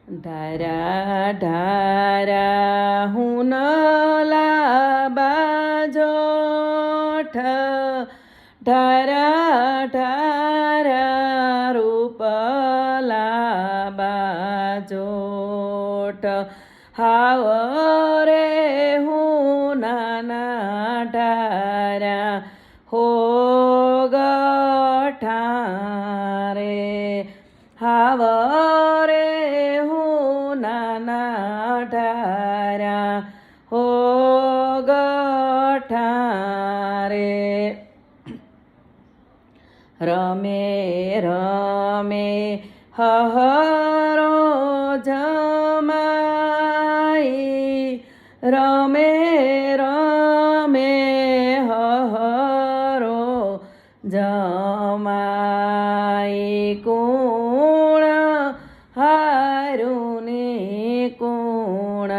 ઢારા ઢારા હુનલા બાજોઠ ઢારા ઢારા રૂપલા બાજોઠ હાવ રે હુનાના ઢારા હો ગઠારે હાવ રે હુનાના ઢારા હો ગઠારે રમે રમે હહરો જમાઈ રમે રમે હહરો જમાઈ કોણ હારુને કોણ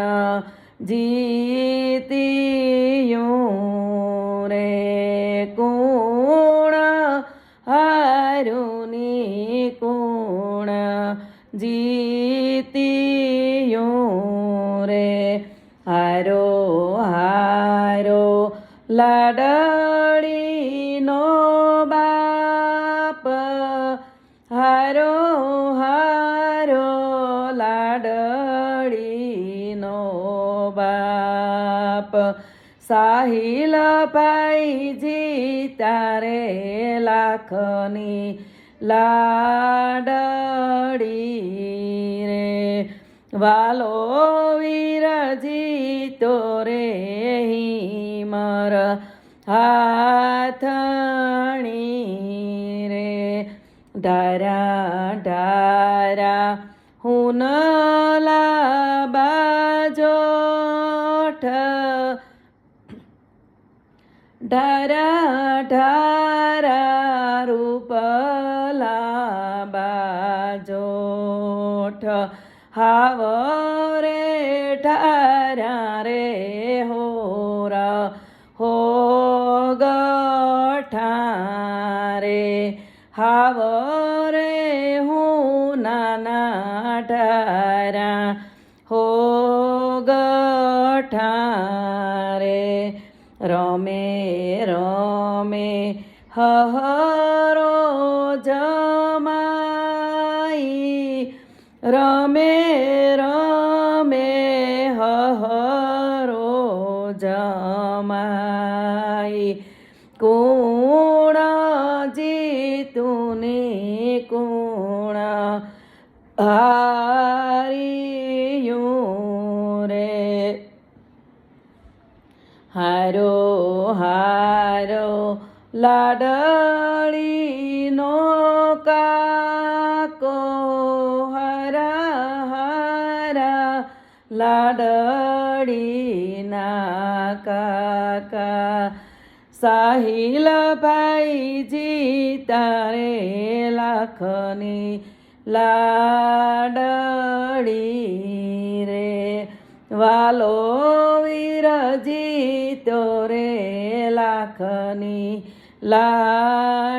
જીત્યું રે કોણ હારુની કોણ જીત્યું રે હારો હારો લાડડીનો બાપ હારો હારો લાડડીનો બાપ સાહિલ ભાઈજી તારે લાખની લાડડી રે વાલો વીરજી તોરે હિમર હાથણી રે ઢારા ઢારા હુનલા બાજોઠ ઢારા ઢારા રૂપલા બાજોઠ હાવ રે ઢારા રે હોરા હો ગઠારે હાવ રે હુનાના ઢારા હો ગઠારે રમે રમે હહરો જમાઈ રમે રમે હહરો જમાઈ કોણ જીતુને કોણ હાર્યું રે હારો હારો લાડડીનો કાકો હારા હારા લાડડીના કાકા સાહિલ ભાઈજી તારે લાખની લાડડી રે વાલો વીરજી તોરે લાખની લાડડી